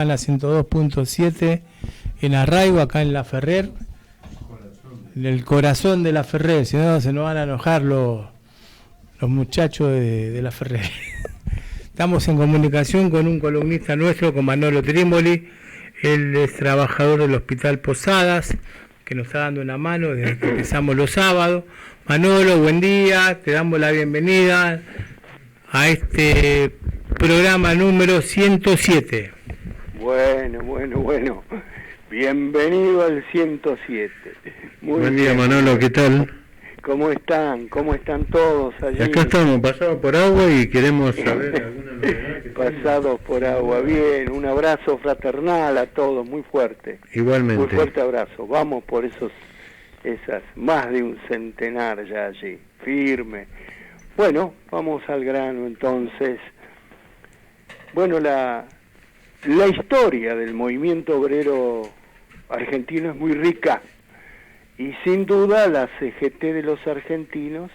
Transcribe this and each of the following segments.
en la 102.7 en Arraigo, acá en La Ferrer, en el corazón de La Ferrer, si no se nos van a enojar los muchachos de La Ferrer. Estamos en comunicación con un columnista nuestro, con Manolo Trimboli. Él es trabajador del Hospital Posadas, que nos está dando una mano desde que empezamos los sábados. Manolo, buen día, te damos la bienvenida a este programa número 107. Bueno. Bienvenido al 107. Buen día, Manolo, ¿qué tal? ¿Cómo están? ¿Cómo están todos allí? Acá estamos, pasados por agua y queremos saber alguna novedad. Pasados por agua, bien. Un abrazo fraternal a todos, muy fuerte. Igualmente. Muy fuerte abrazo. Vamos por esas más de un centenar ya allí, firme. Bueno, vamos al grano entonces. Bueno, la historia del movimiento obrero argentino es muy rica y sin duda la CGT de los argentinos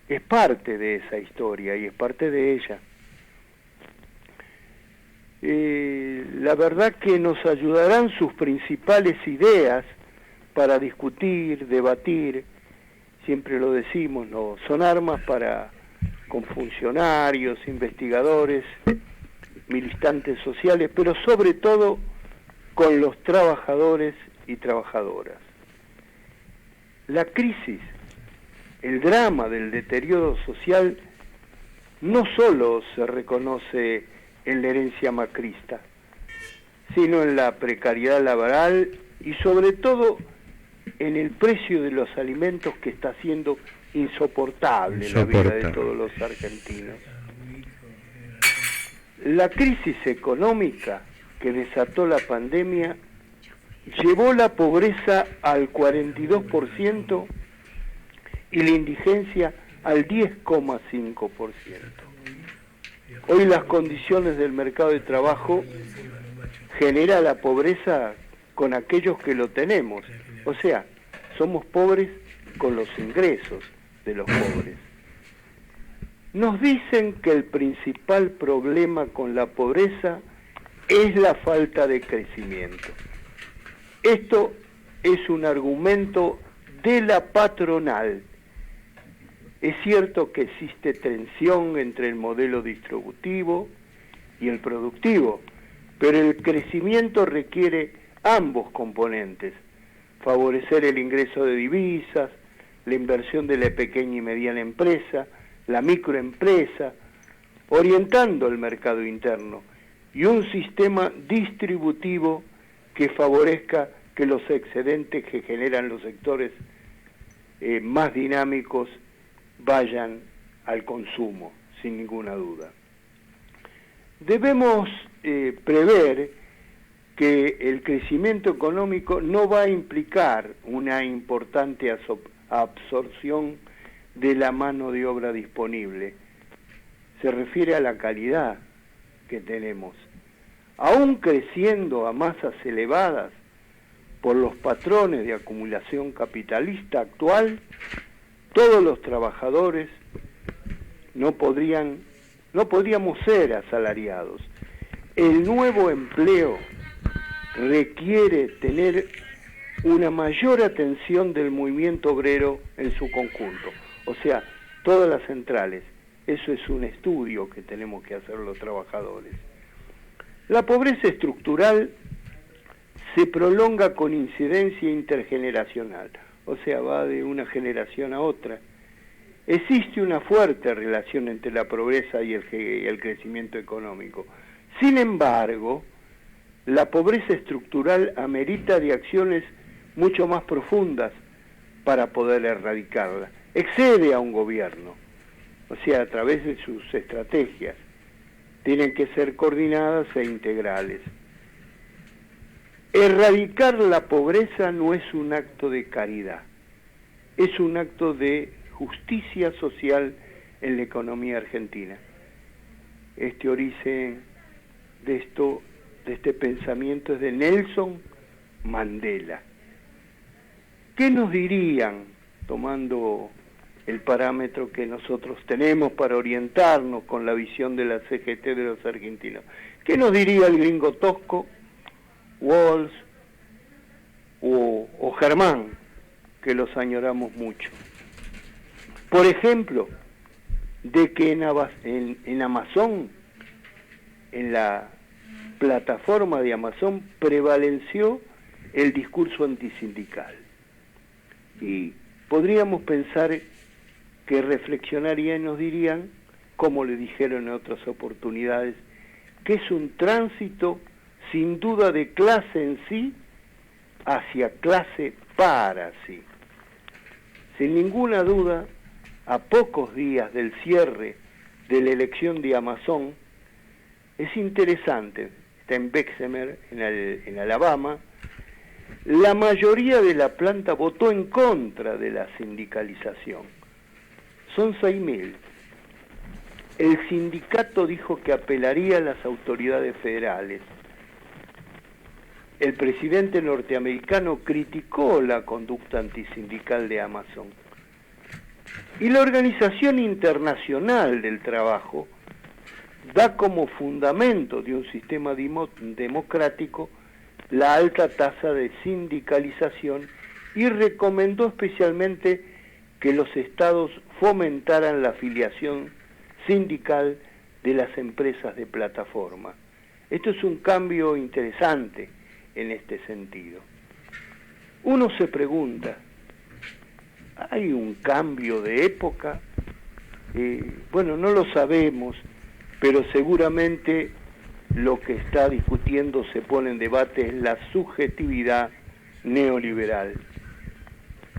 es parte de esa historia y es parte de ella. La verdad que nos ayudarán sus principales ideas para discutir, debatir, siempre lo decimos, ¿no? Son armas con funcionarios, investigadores, militantes sociales, pero sobre todo con los trabajadores y trabajadoras. La crisis, el drama del deterioro social, no solo se reconoce en la herencia macrista, sino en la precariedad laboral y sobre todo en el precio de los alimentos que está siendo insoportable en la vida de todos los argentinos. La crisis económica que desató la pandemia llevó la pobreza al 42% y la indigencia al 10,5%. Hoy las condiciones del mercado de trabajo generan la pobreza con aquellos que lo tenemos. O sea, somos pobres con los ingresos de los pobres. Nos dicen que el principal problema con la pobreza es la falta de crecimiento. Esto es un argumento de la patronal. Es cierto que existe tensión entre el modelo distributivo y el productivo, pero el crecimiento requiere ambos componentes: favorecer el ingreso de divisas, la inversión de la pequeña y mediana empresa, la microempresa, orientando el mercado interno, y un sistema distributivo que favorezca que los excedentes que generan los sectores más dinámicos vayan al consumo, sin ninguna duda. Debemos prever que el crecimiento económico no va a implicar una importante absorción de la mano de obra disponible. Se refiere a la calidad que tenemos. Aún creciendo a masas elevadas por los patrones de acumulación capitalista actual, todos los trabajadores no podríamos ser asalariados. El nuevo empleo requiere tener una mayor atención del movimiento obrero en su conjunto, o sea, todas las centrales. Eso es un estudio que tenemos que hacer los trabajadores. La pobreza estructural se prolonga con incidencia intergeneracional, o sea, va de una generación a otra. Existe una fuerte relación entre la pobreza y el crecimiento económico. Sin embargo, la pobreza estructural amerita de acciones mucho más profundas para poder erradicarla. Excede a un gobierno, o sea, a través de sus estrategias. Tienen que ser coordinadas e integrales. Erradicar la pobreza no es un acto de caridad, es un acto de justicia social en la economía argentina. Este origen de este pensamiento es de Nelson Mandela. ¿Qué nos dirían, tomando el parámetro que nosotros tenemos para orientarnos con la visión de la CGT de los argentinos? ¿Qué nos diría el gringo tosco, Walls o Germán, que los añoramos mucho? Por ejemplo, de que en Amazon, en la plataforma de Amazon, prevaleció el discurso antisindical. Y podríamos pensar que reflexionarían y nos dirían, como le dijeron en otras oportunidades, que es un tránsito sin duda de clase en sí hacia clase para sí. Sin ninguna duda, a pocos días del cierre de la elección de Amazon, es interesante, está en Bessemer, en Alabama, la mayoría de la planta votó en contra de la sindicalización. Son 6.000. El sindicato dijo que apelaría a las autoridades federales. El presidente norteamericano criticó la conducta antisindical de Amazon. Y la Organización Internacional del Trabajo da como fundamento de un sistema democrático la alta tasa de sindicalización y recomendó especialmente que los estados fomentaran la afiliación sindical de las empresas de plataforma. Esto es un cambio interesante en este sentido. Uno se pregunta, ¿hay un cambio de época? Bueno, no lo sabemos, pero seguramente lo que está discutiendo, se pone en debate, es la subjetividad neoliberal.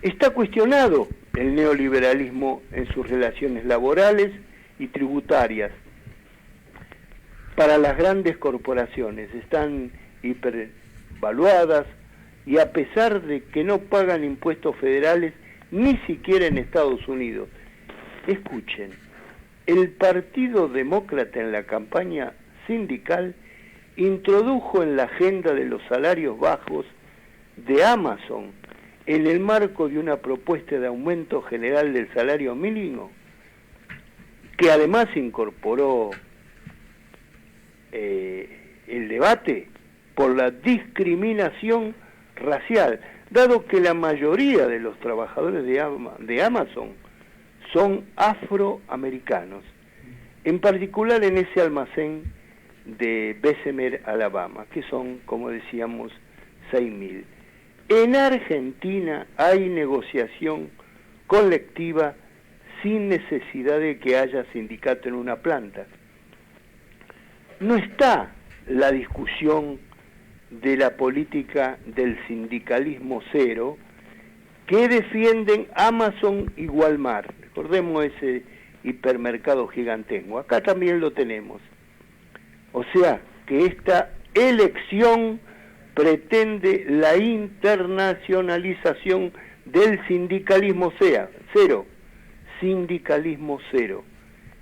Está cuestionado el neoliberalismo en sus relaciones laborales y tributarias. Para las grandes corporaciones están hipervaluadas y a pesar de que no pagan impuestos federales ni siquiera en Estados Unidos. Escuchen, el Partido Demócrata en la campaña sindical introdujo en la agenda de los salarios bajos de Amazon, en el marco de una propuesta de aumento general del salario mínimo, que además incorporó el debate por la discriminación racial, dado que la mayoría de los trabajadores de Amazon son afroamericanos, en particular en ese almacén de Bessemer, Alabama, que son, como decíamos, 6.000. En Argentina hay negociación colectiva sin necesidad de que haya sindicato en una planta. No está la discusión de la política del sindicalismo cero que defienden Amazon y Walmart. Recordemos ese hipermercado gigantesco. Acá también lo tenemos. O sea, que esta elección pretende la internacionalización del sindicalismo cero. Sindicalismo cero.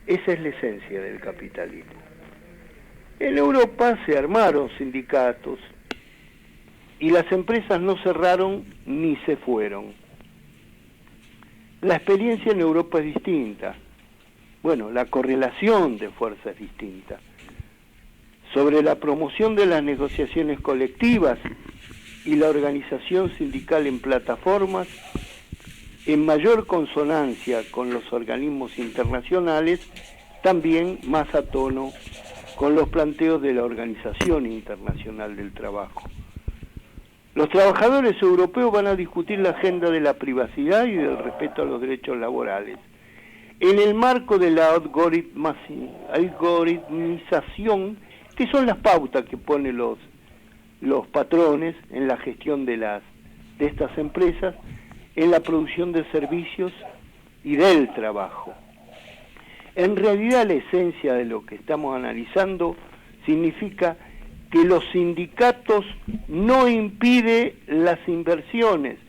Esa es la esencia del capitalismo. En Europa se armaron sindicatos y las empresas no cerraron ni se fueron. La experiencia en Europa es distinta. Bueno, la correlación de fuerzas es distinta. Sobre la promoción de las negociaciones colectivas y la organización sindical en plataformas, en mayor consonancia con los organismos internacionales, también más a tono con los planteos de la Organización Internacional del Trabajo. Los trabajadores europeos van a discutir la agenda de la privacidad y del respeto a los derechos laborales, en el marco de la algoritmización, que son las pautas que ponen los patrones en la gestión de estas empresas, en la producción de servicios y del trabajo. En realidad la esencia de lo que estamos analizando significa que los sindicatos no impiden las inversiones,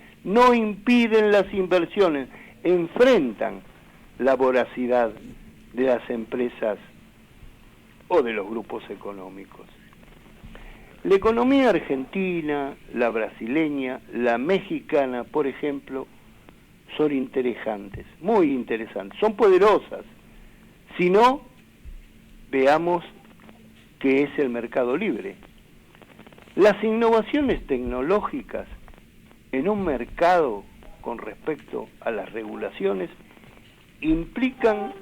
enfrentan la voracidad de las empresas o de los grupos económicos. La economía argentina, la brasileña, la mexicana, por ejemplo, son interesantes, muy interesantes, son poderosas. Si no, veamos que es el mercado libre. Las innovaciones tecnológicas en un mercado con respecto a las regulaciones implican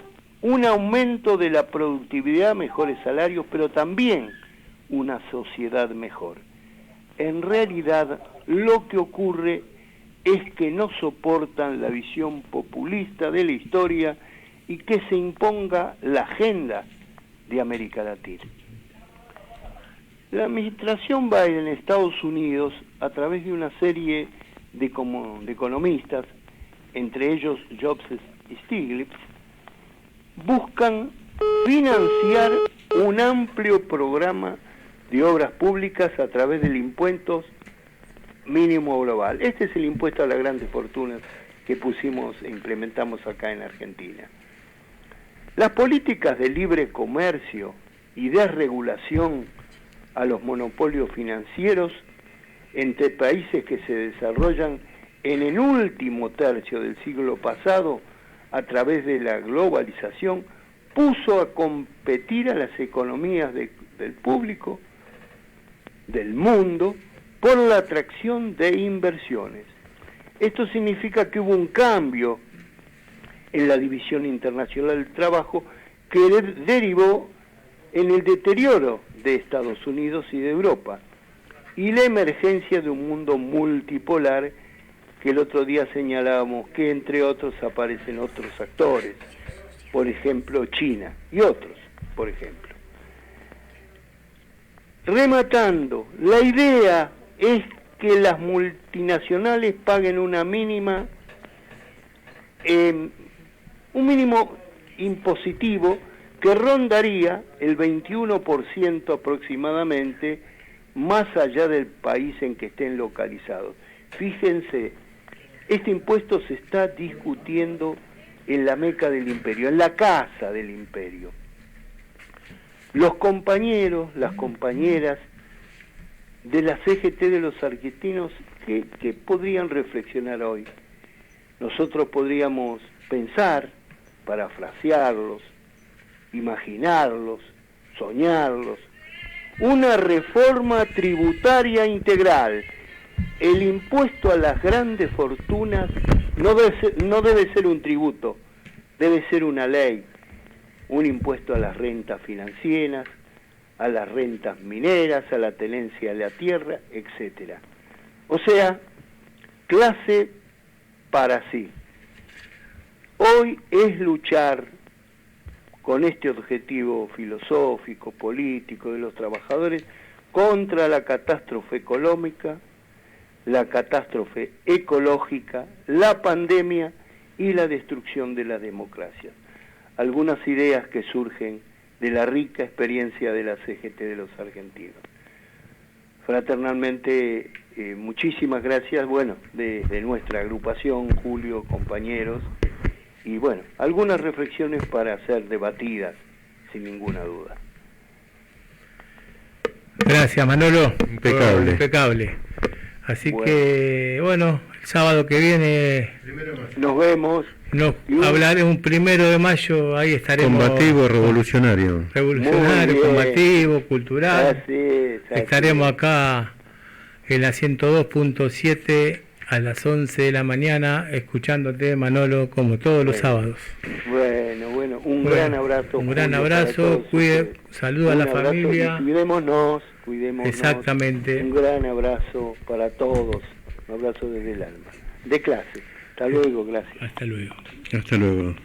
un aumento de la productividad, mejores salarios, pero también una sociedad mejor. En realidad, lo que ocurre es que no soportan la visión populista de la historia y que se imponga la agenda de América Latina. La administración Biden en Estados Unidos, a través de una serie de economistas, entre ellos Jobs y Stiglitz, buscan financiar un amplio programa de obras públicas a través del impuesto mínimo global. Este es el impuesto a las grandes fortunas que implementamos acá en Argentina. Las políticas de libre comercio y desregulación a los monopolios financieros entre países que se desarrollan en el último tercio del siglo pasado a través de la globalización puso a competir a las economías del público, del mundo, por la atracción de inversiones. Esto significa que hubo un cambio en la división internacional del trabajo que derivó en el deterioro de Estados Unidos y de Europa y la emergencia de un mundo multipolar que el otro día señalábamos que entre otros aparecen otros actores, por ejemplo China y otros, por ejemplo. Rematando, la idea es que las multinacionales paguen un mínimo impositivo que rondaría el 21% aproximadamente, más allá del país en que estén localizados. Fíjense, este impuesto se está discutiendo en la meca del imperio, en la casa del imperio. Los compañeros, las compañeras de la CGT de los argentinos que podrían reflexionar hoy. Nosotros podríamos pensar, parafrasearlos, imaginarlos, soñarlos, una reforma tributaria integral. El impuesto a las grandes fortunas no debe ser un tributo, debe ser una ley, un impuesto a las rentas financieras, a las rentas mineras, a la tenencia de la tierra, etcétera. O sea, clase para sí. Hoy es luchar con este objetivo filosófico, político de los trabajadores contra la catástrofe económica, la catástrofe ecológica, la pandemia y la destrucción de las democracias. Algunas ideas que surgen de la rica experiencia de la CGT de los argentinos. Fraternalmente, muchísimas gracias, de nuestra agrupación, Julio, compañeros, y algunas reflexiones para ser debatidas, sin ninguna duda. Gracias, Manolo. Impecable. Impecable. Así que, el sábado que viene nos vemos. Hablaremos un 1 de mayo, ahí estaremos. Combativo, revolucionario. Revolucionario, combativo, cultural. Así. Estaremos acá en la 102.7 a las 11 de la mañana, escuchándote, Manolo, como todos los sábados. Un gran abrazo. Un gran abrazo, saludos a la familia. Cuidémonos. Exactamente. Un gran abrazo para todos, un abrazo desde el alma. De clase. Hasta luego, gracias. Hasta luego. Hasta luego.